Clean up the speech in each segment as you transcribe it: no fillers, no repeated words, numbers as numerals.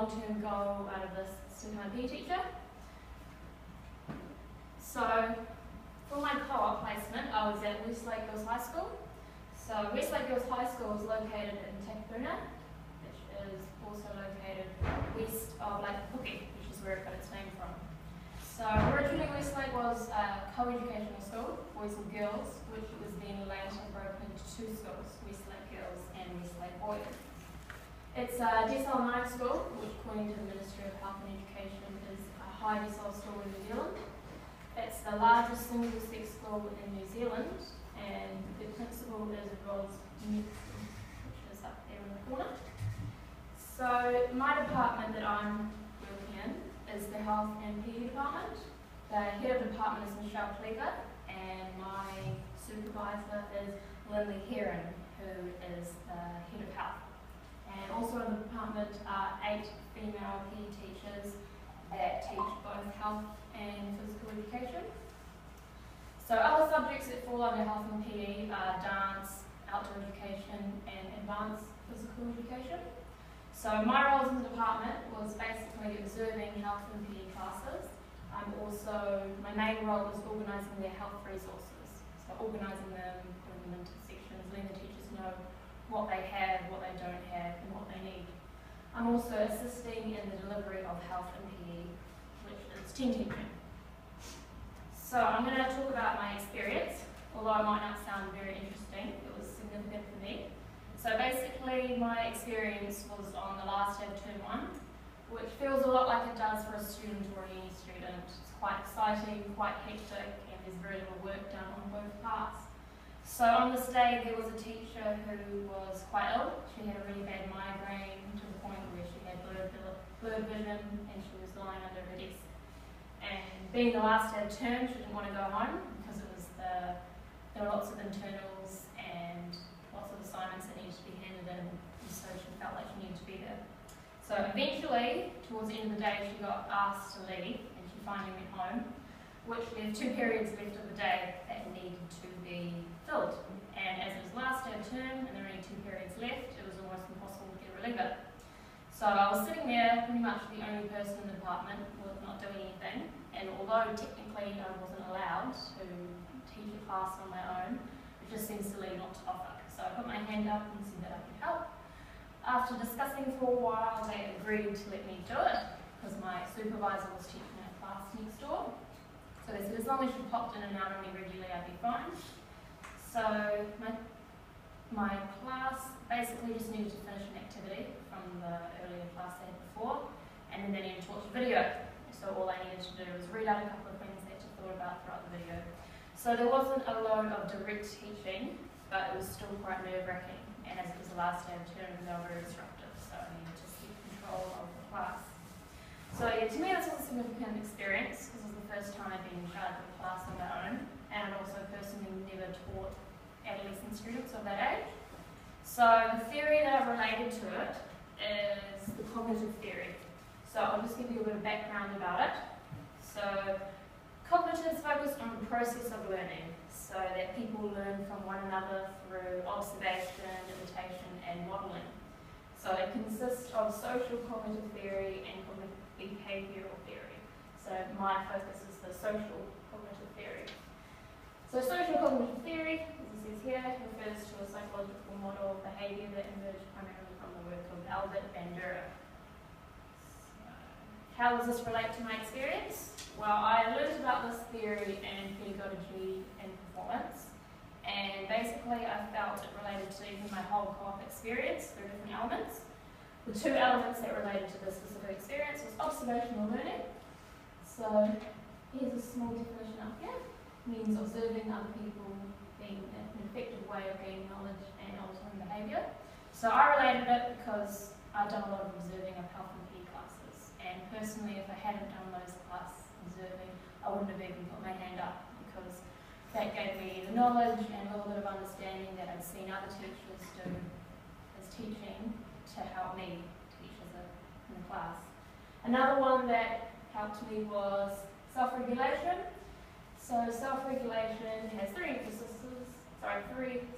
long-term goal out of this is to become a PE teacher. So for my co-op placement, I was at Westlake Girls High School. So Westlake Girls High School is located in Takapuna, which is also located west of Lake Puke, which is where it got its name from. So originally Westlake was a co-educational school, boys and girls, which was then later broken into two schools, Westlake Girls and Westlake Boys. It's a decile 9 school, which according to the Ministry of Health and Education is a high decile school in New Zealand. It's the largest single-sex school in New Zealand, and the principal is Rose Nixon, which is up there in the corner. So my department that I'm working in is the Health and PE department. The head of the department is Michelle Cleaver, and my supervisor is Lindley Heron, who is the head of health. And also in the department are 8 female PE teachers that teach both health and physical education. So other subjects that fall under health and PE are dance, outdoor education, and advanced physical education. So my roles in the department was basically observing health and PE classes. My main role was organising their health resources. So organising them, putting them into sections, letting the teachers know what they have, what they don't have, and what they need. I'm also assisting in the delivery of health and PE, which is team teaching. So I'm going to talk about my experience, although it might not sound very interesting, it was significant for me. So basically my experience was on the last day of term 1, which feels a lot like it does for a student or any student. It's quite exciting, quite hectic, and there's very little work done on both parts. So on this day there was a teacher who was quite ill. She had a really bad migraine to the point where she had blurred vision and she was lying under her desk. And being the last day of term, she didn't want to go home because there were lots of internals and lots of assignments that needed to be handed in, and so she felt like she needed to be there. So eventually, towards the end of the day, she got asked to leave, and she finally went home, which left 2 periods left of the day that needed to be filled. And as it was last day of term, and there were only 2 periods left, it was almost impossible to get a reliever. So I was sitting there, pretty much the only person in the department, not doing anything, and although technically I wasn't allowed to teach a class on my own, it just seemed silly not to offer. So I put my hand up and said that I could help. After discussing for a while, they agreed to let me do it because my supervisor was teaching a class next door. So they said as long as you popped in and out on me regularly, I'd be fine. So my class basically just needed to finish an activity from the earlier class they had before, and then they needed to watch a video. So all I needed to do was read out a couple of things they had thought about throughout the video. So there wasn't a load of direct teaching, but it was still quite nerve-wracking. And as it was the last day of term, they were very disruptive, so I needed to keep control of the class. So yeah, to me this was a significant experience, because it was the first time I'd been in charge of a class on my own, and I'd also personally never taught adolescent students of that age. So the theory that I've related to it is the cognitive theory. So I'll just give you a bit of background about it. So cognitive is focused on the process of learning, so that people learn from one another through observation, imitation, and modelling. So it consists of social cognitive theory and cognitive behavioural theory. So my focus is the social cognitive theory. So social cognitive theory, as it says here, refers to a psychological model of behaviour that emerged primarily from the work of Albert Bandura. How does this relate to my experience? Well, I learned about this theory in pedagogy and performance, and basically I felt it related to even my whole co-op experience through different elements. The 2 elements that related to this specific experience was observational learning. So here's a small definition up here. It means observing other people being an effective way of gaining knowledge and altering behaviour. So I related it because I've done a lot of observing of health and PE classes, and personally if I hadn't done those class observing, I wouldn't have even put my hand up, because that gave me the knowledge and a little bit of understanding that I'd seen other teachers do as teaching to help me teach in the class. Another one that helped me was self-regulation. So self-regulation has 3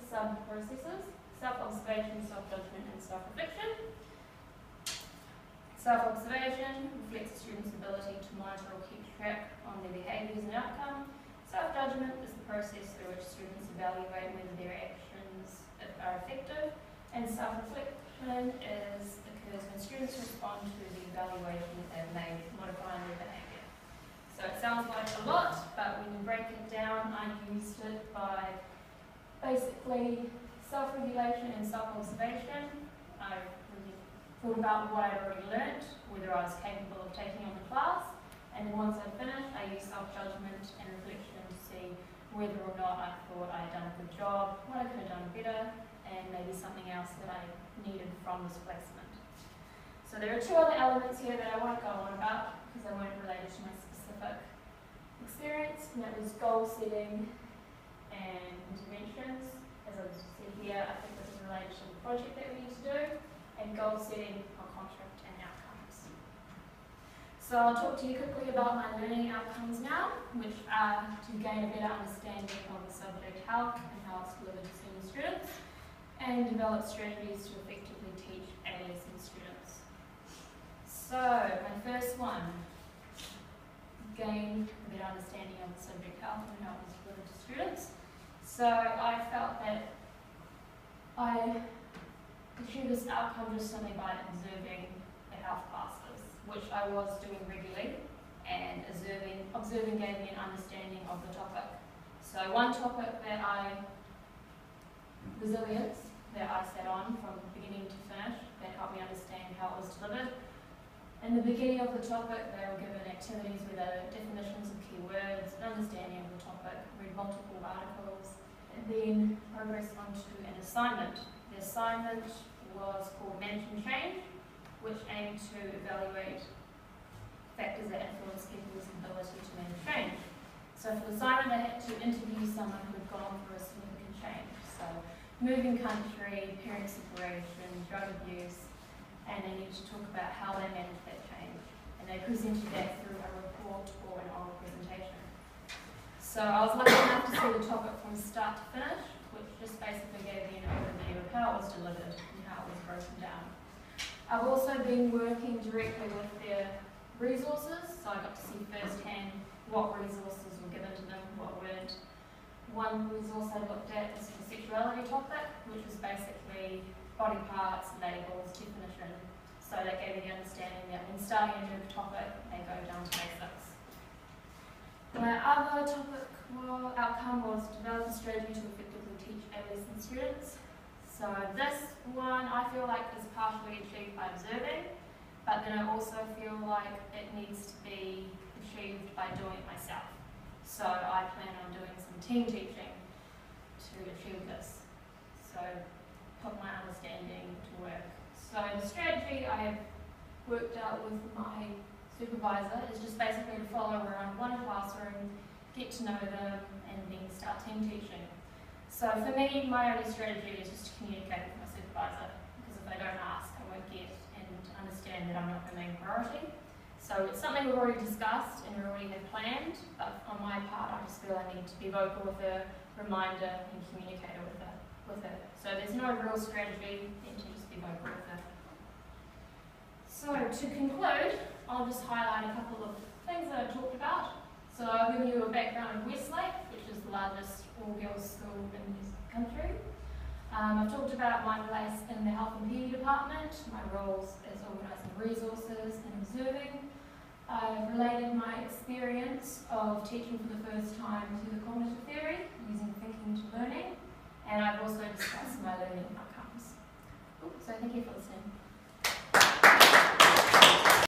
sub-processes: self-observation, self-judgment, and self-reflection. Self-observation reflects a student's ability to monitor or keep track on their behaviours and outcome. Self-judgment is the process through which students evaluate whether their actions are effective. And self-reflection occurs when students respond to the evaluation that they've made, modifying their behaviour. So it sounds like a lot, but when you break it down, I used it by basically self-regulation and self-observation. I really thought about what I'd already learnt, whether I was capable of taking on the class, and then once I'd finished, I used self-judgment and reflection to see whether or not I thought I had done a good job, what I could have done better, and maybe something else that I needed from this placement. So there are two other elements here that I won't go on about because they weren't related to my specific experience, and that was goal setting and interventions. As I said here, I think this is related to the project that we need to do, and goal setting on contract and outcomes. So I'll talk to you quickly about my learning outcomes now, which are to gain a better understanding of the subject health and how it's delivered to senior students, and develop strategies to effectively teach adolescent students. So, my first one, gain a better understanding of the subject health and how it was delivered to students. So, I felt that I achieved this outcome just simply by observing the health classes, which I was doing regularly, and observing gave me an understanding of the topic. So, one topic resilience, that I sat on from beginning to finish, that helped me understand how it was delivered. In the beginning of the topic, they were given activities with definitions of key words, an understanding of the topic, read multiple articles, and then progressed onto an assignment. The assignment was called Managing Change, which aimed to evaluate factors that influence people's ability to manage change. So for the assignment, I had to interview someone who had gone through a significant change. So moving country, parent separation, drug abuse, and they needed to talk about how they managed that change. And they presented that through a report or an oral presentation. So I was lucky enough to see the topic from start to finish, which just basically gave me an overview of how it was delivered and how it was broken down. I've also been working directly with their resources, so I got to see firsthand what resources were given to them, what weren't. One resource I looked at was the sexuality topic, which was basically body parts, labels, definition. So that gave me the understanding that when starting a new topic, they go down to basics. My other outcome was to develop a strategy to effectively teach adolescent students. So this one I feel like is partially achieved by observing, but then I also feel like it needs to be achieved by doing it myself. So I plan on doing some team teaching to achieve this. So put my understanding to work. So the strategy I have worked out with my supervisor is just basically to follow around one classroom, get to know them, and then start team teaching. So for me, my only strategy is just to communicate with my supervisor, because if I don't ask, I won't get and understand that I'm not the main priority. So it's something we've already discussed and we already had planned, but on my part, I just feel I need to be vocal with her, reminder, and communicator with her. So there's no real strategy, then to just be vocal with her. So to conclude, I'll just highlight a couple of things that I've talked about. So I've given you a background of Westlake, which is the largest all-girls school in the country. I've talked about my place in the Health and PE department, my roles as organising resources and observing. I've related my experience of teaching for the first time to the cognitive theory, using thinking to learning, and I've also discussed my learning outcomes. So thank you for listening.